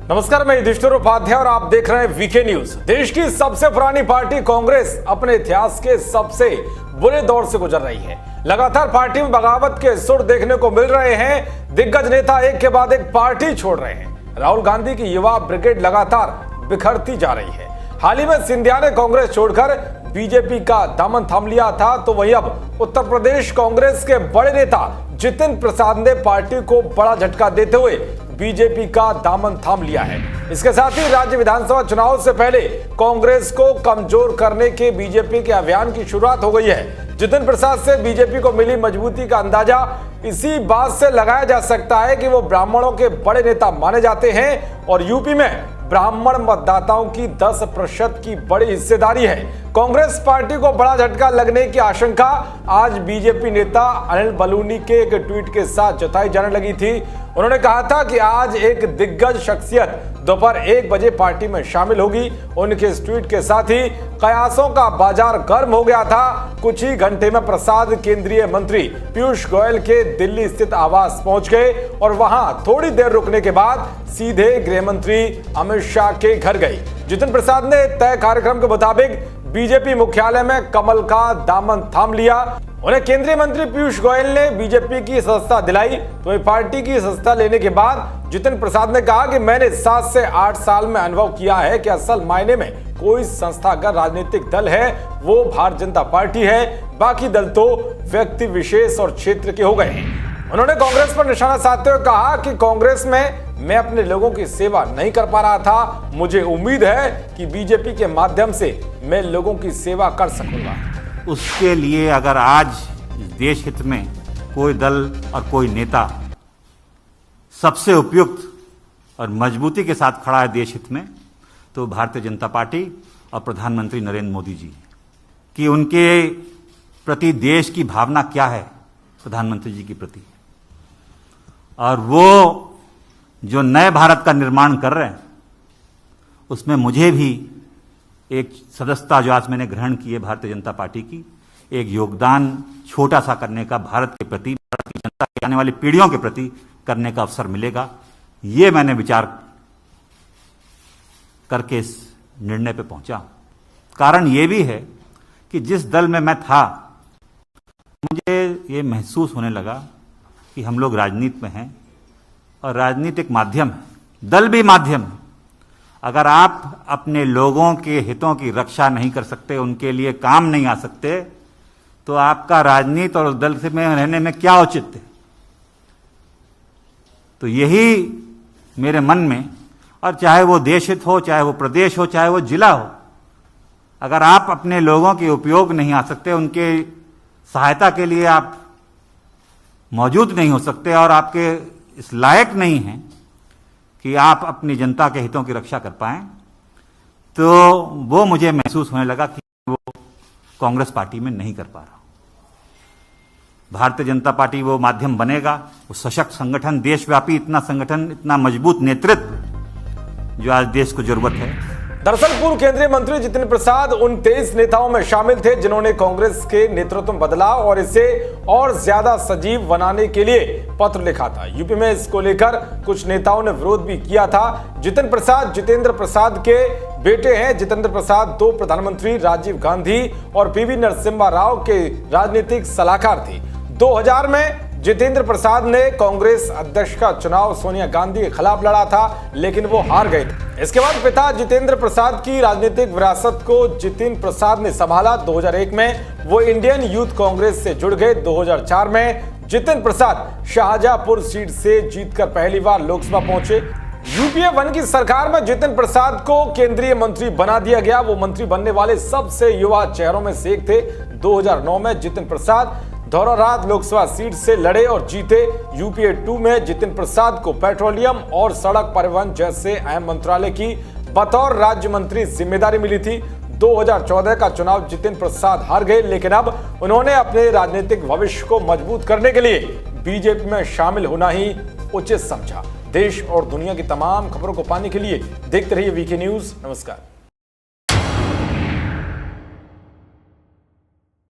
नमस्कार, मैं युधिष्ठिर उपाध्याय और आप देख रहे हैं वीके न्यूज। देश की सबसे पुरानी पार्टी कांग्रेस अपने इतिहास के सबसे बुरे दौर से गुजर रही है। लगातार पार्टी में बगावत के सुर देखने को मिल रहे हैं। दिग्गज नेता एक के बाद एक पार्टी छोड़ रहे हैं। राहुल गांधी की युवा ब्रिगेड लगातार बिखरती जा रही है। हाल ही में सिंधिया ने कांग्रेस छोड़कर बीजेपी का दामन थाम लिया था, तो वहीं अब उत्तर प्रदेश कांग्रेस के बड़े नेता जितिन प्रसाद ने पार्टी को बड़ा झटका देते हुए बीजेपी का दामन थाम लिया है। इसके साथ ही राज्य विधानसभा चुनाव से पहले कांग्रेस को कमजोर करने के बीजेपी के अभियान की शुरुआत हो गई है। जितिन प्रसाद से बीजेपी को मिली मजबूती का अंदाजा इसी बात से लगाया जा सकता है कि वो ब्राह्मणों के बड़े नेता माने जाते हैं और यूपी में ब्राह्मण मतदाताओं की 10% की बड़ी हिस्सेदारी है। कांग्रेस पार्टी को बड़ा झटका लगने की आशंका आज बीजेपी नेता अनिल बलूनी के एक ट्वीट के साथ जताई जाने लगी थी। उन्होंने कहा था कि आज एक दिग्गज शख्सियत दोपहर 1 बजे पार्टी में शामिल होगी। उनके इस ट्वीट के साथ ही कयासों का बाजार गर्म हो गया था। कुछ ही घंटे में प्रसाद केंद्रीय मंत्री पीयूष गोयल के दिल्ली स्थित आवास पहुंच गए और वहां थोड़ी देर रुकने के बाद सीधे गृह मंत्री अमित शाह के घर गए। जितिन प्रसाद ने तय कार्यक्रम के मुताबिक बीजेपी मुख्यालय में कमल का दामन थाम लिया। उन्हें केंद्रीय मंत्री पीयूष गोयल ने बीजेपी की सदस्यता दिलाई। तो पार्टी की सदस्यता लेने के बाद जितिन प्रसाद ने कहा कि मैंने 7 से 8 साल में अनुभव किया है कि असल मायने में कोई संस्थागत राजनीतिक दल है वो भारतीय जनता पार्टी है, बाकी दल तो व्यक्ति विशेष और क्षेत्र के हो गए हैं। उन्होंने कांग्रेस पर निशाना साधते हुए कहा कि कांग्रेस में मैं अपने लोगों की सेवा नहीं कर पा रहा था। मुझे उम्मीद है कि बीजेपी के माध्यम से मैं लोगों की सेवा कर सकूंगा। उसके लिए अगर आज इस देश हित में कोई दल और कोई नेता सबसे उपयुक्त और मजबूती के साथ खड़ा है देश हित में, तो भारतीय जनता पार्टी और प्रधानमंत्री नरेंद्र मोदी जी कि उनके प्रति देश की भावना क्या है प्रधानमंत्री जी के प्रति, और वो जो नए भारत का निर्माण कर रहे हैं उसमें मुझे भी एक सदस्यता जो आज मैंने ग्रहण की है भारतीय जनता पार्टी की, एक योगदान छोटा सा करने का भारत के प्रति, भारत की जनता के आने वाली पीढ़ियों के प्रति करने का अवसर मिलेगा। ये मैंने विचार करके इस निर्णय पे पहुंचा। कारण ये भी है कि जिस दल में मैं था मुझे ये महसूस होने लगा कि हम लोग राजनीति में हैं और राजनीति एक माध्यम है, दल भी माध्यम है। अगर आप अपने लोगों के हितों की रक्षा नहीं कर सकते, उनके लिए काम नहीं आ सकते, तो आपका राजनीति और दल से में रहने में क्या औचित्य है। तो यही मेरे मन में, और चाहे वो देश हित हो, चाहे वो प्रदेश हो, चाहे वो जिला हो, अगर आप अपने लोगों के उपयोग नहीं आ सकते, उनके सहायता के लिए आप मौजूद नहीं हो सकते और आपके इस लायक नहीं हैं कि आप अपनी जनता के हितों की रक्षा कर पाएं, तो वो मुझे महसूस होने लगा कि वो कांग्रेस पार्टी में नहीं कर पा रहा। भारतीय जनता पार्टी वो माध्यम बनेगा, वो सशक्त संगठन, देशव्यापी इतना संगठन, इतना मजबूत नेतृत्व जो आज देश को जरूरत है। दरअसल पूर्व केंद्रीय मंत्री जितिन प्रसाद उन 23 नेताओं में शामिल थे जिन्होंने कांग्रेस के नेतृत्व में बदलाव और इसे और ज्यादा सजीव बनाने के लिए पत्र लिखा था। यूपी में इसको लेकर कुछ नेताओं ने विरोध भी किया था। जितिन प्रसाद जितेंद्र प्रसाद के बेटे हैं। जितेंद्र प्रसाद 2 प्रधानमंत्री राजीव गांधी और पीवी नरसिम्हा राव के राजनीतिक सलाहकार थे। 2000 में जितेंद्र प्रसाद ने कांग्रेस अध्यक्ष का चुनाव सोनिया गांधी के खिलाफ लड़ा था, लेकिन वो हार गए थे। इसके बाद पिता जितेंद्र प्रसाद की राजनीतिक विरासत को जितिन प्रसाद ने संभाला। 2001 में वो इंडियन यूथ कांग्रेस से जुड़ गए। 2004 में जितिन प्रसाद शाहजहांपुर सीट से जीतकर पहली बार लोकसभा पहुंचे। यूपीए 1 की सरकार में जितिन प्रसाद को केंद्रीय मंत्री बना दिया गया। वो मंत्री बनने वाले सबसे युवा चेहरों में से एक थे। 2009 में जितिन प्रसाद धौरारात लोकसभा सीट से लड़े और जीते। यूपीए 2 में जितिन प्रसाद को पेट्रोलियम और सड़क परिवहन जैसे अहम मंत्रालय की बतौर राज्य मंत्री जिम्मेदारी मिली थी। 2014 का चुनाव जितिन प्रसाद हार गए, लेकिन अब उन्होंने अपने राजनीतिक भविष्य को मजबूत करने के लिए बीजेपी में शामिल होना ही उचित समझा। देश और दुनिया की तमाम खबरों को पाने के लिए देखते रहिए वीके न्यूज। नमस्कार।